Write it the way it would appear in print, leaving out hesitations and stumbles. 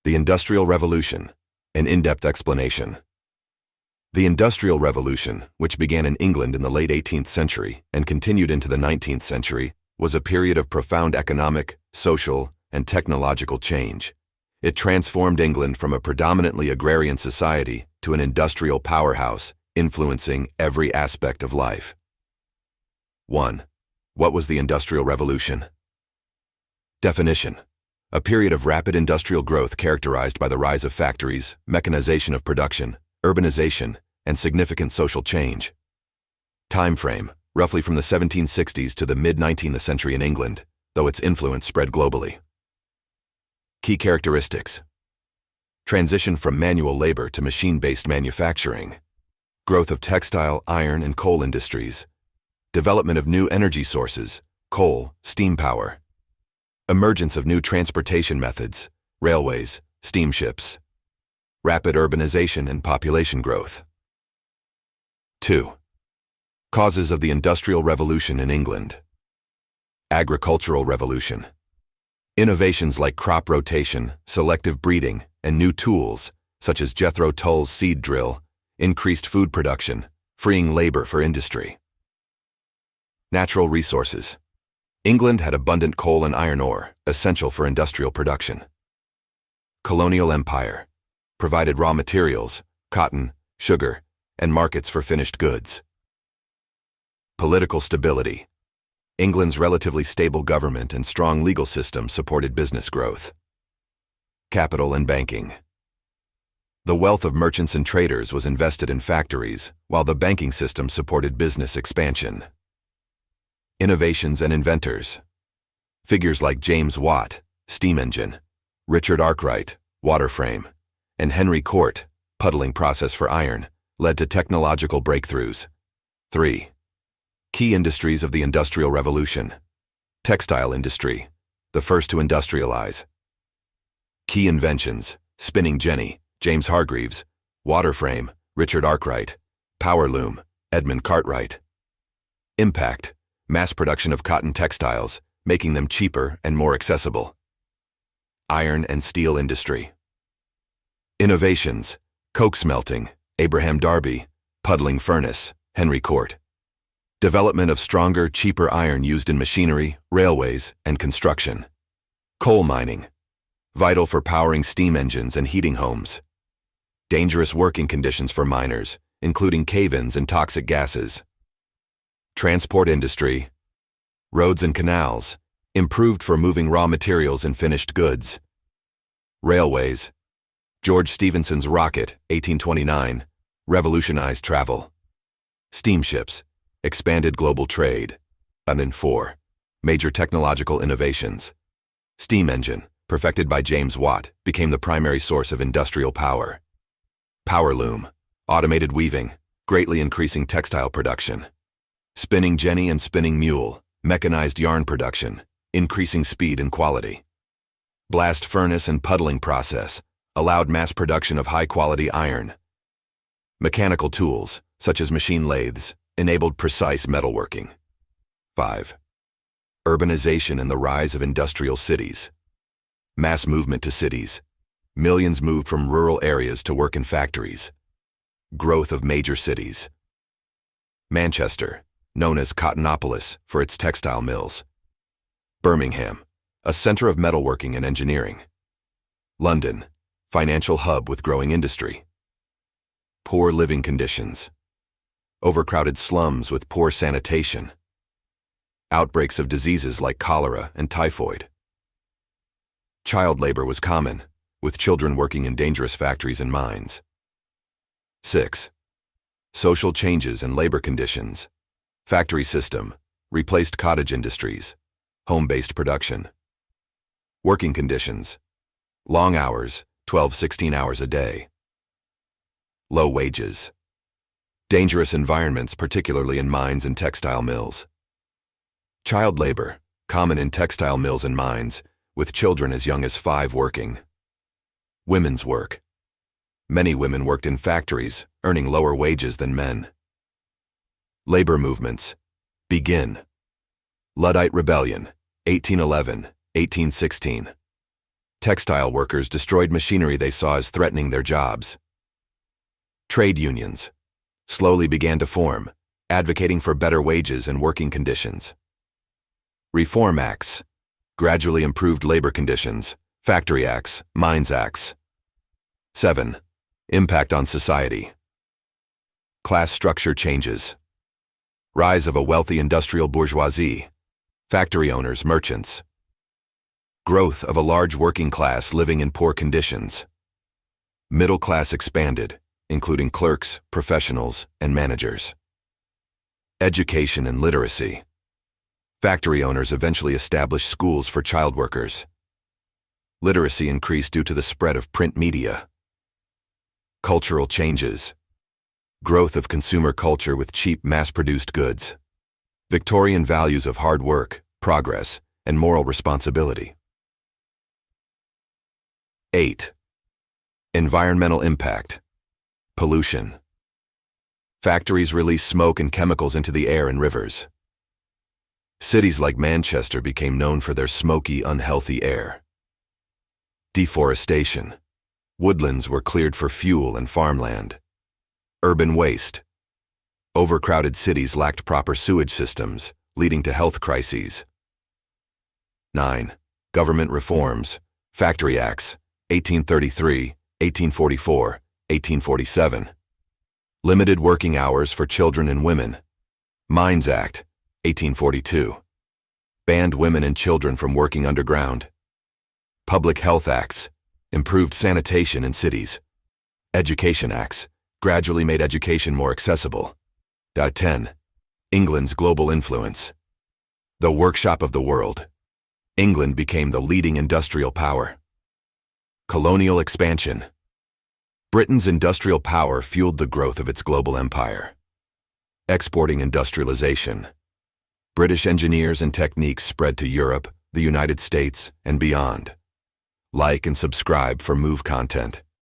The Industrial Revolution, an in-depth explanation. The Industrial Revolution, which began in England in the late 18th century and continued into the 19th century, was a period of profound economic, social, and technological change. It transformed England from a predominantly agrarian society to an industrial powerhouse, influencing every aspect of life. 1. What was the Industrial Revolution? Definition: a period of rapid industrial growth characterized by the rise of factories, mechanization of production, urbanization, and significant social change. Time frame: roughly from the 1760s to the mid-19th century in England, though its influence spread globally. Key characteristics: transition from manual labor to machine-based manufacturing, growth of textile, iron, and coal industries, development of new energy sources, coal, steam power, emergence of new transportation methods, railways, steamships, rapid urbanization and population growth. 2. Causes of the Industrial Revolution in England. Agricultural Revolution. Innovations like crop rotation, selective breeding, and new tools, such as Jethro Tull's seed drill, increased food production, freeing labor for industry. Natural resources. England had abundant coal and iron ore, essential for industrial production. Colonial empire. Provided raw materials, cotton, sugar, and markets for finished goods. Political stability. England's relatively stable government and strong legal system supported business growth. Capital and banking. The wealth of merchants and traders was invested in factories, while the banking system supported business expansion. Innovations and inventors. Figures like James Watt, steam engine, Richard Arkwright, water frame, and Henry Cort, puddling process for iron, led to technological breakthroughs. 3. Key industries of the Industrial Revolution. Textile industry, the first to industrialize. Key inventions: spinning jenny, James Hargreaves; water frame, Richard Arkwright; power loom, Edmund Cartwright. Impact: mass production of cotton textiles, making them cheaper and more accessible. Iron and steel industry. Innovations: coke smelting, Abraham Darby; puddling furnace, Henry Cort. Development of stronger, cheaper iron used in machinery, railways, and construction. Coal mining. Vital for powering steam engines and heating homes. Dangerous working conditions for miners, including cave-ins and toxic gases. Transport industry. Roads and canals, improved for moving raw materials and finished goods. Railways. George Stephenson's rocket, 1829, revolutionized travel. Steamships, expanded global trade. 4. Major technological innovations. Steam engine, perfected by James Watt, became the primary source of industrial power. Power loom, automated weaving, greatly increasing textile production. Spinning jenny and spinning mule, mechanized yarn production, increasing speed and quality. Blast furnace and puddling process, allowed mass production of high-quality iron. Mechanical tools, such as machine lathes, enabled precise metalworking. 5. Urbanization and the rise of industrial cities. Mass movement to cities. Millions moved from rural areas to work in factories. Growth of major cities. Manchester, known as Cottonopolis for its textile mills. Birmingham, a center of metalworking and engineering. London, financial hub with growing industry. Poor living conditions. Overcrowded slums with poor sanitation. Outbreaks of diseases like cholera and typhoid. Child labor was common, with children working in dangerous factories and mines. 6. Social changes and labor conditions. Factory system, replaced cottage industries, home-based production. Working conditions, long hours, 12-16 hours a day. Low wages. Dangerous environments, particularly in mines and textile mills. Child labor, common in textile mills and mines, with children as young as 5 working. Women's work. Many women worked in factories, earning lower wages than men. Labor movements. Begin. Luddite Rebellion, 1811, 1816. Textile workers destroyed machinery they saw as threatening their jobs. Trade unions slowly began to form, advocating for better wages and working conditions. Reform acts gradually improved labor conditions, factory acts, mines acts. 7. Impact on society. Class structure changes. Rise of a wealthy industrial bourgeoisie, factory owners, merchants. Growth of a large working class living in poor conditions. Middle class expanded, including clerks, professionals, and managers. Education and literacy. Factory owners eventually established schools for child workers. Literacy increased due to the spread of print media. Cultural changes. Growth of consumer culture with cheap, mass-produced goods. Victorian values of hard work, progress, and moral responsibility. 8. Environmental impact. Pollution. Factories release smoke and chemicals into the air and rivers. Cities like Manchester became known for their smoky, unhealthy air. Deforestation. Woodlands were cleared for fuel and farmland. Urban waste. Overcrowded cities lacked proper sewage systems, leading to health crises. 9. Government reforms. Factory Acts, 1833, 1844, 1847. Limited working hours for children and women. Mines Act, 1842. Banned women and children from working underground. Public Health Acts, improved sanitation in cities. Education Acts, gradually made education more accessible. 10. England's global influence. The workshop of the world. England became the leading industrial power. Colonial expansion. Britain's industrial power fueled the growth of its global empire. Exporting industrialization. British engineers and techniques spread to Europe, the United States, and beyond. Like and subscribe for Move content.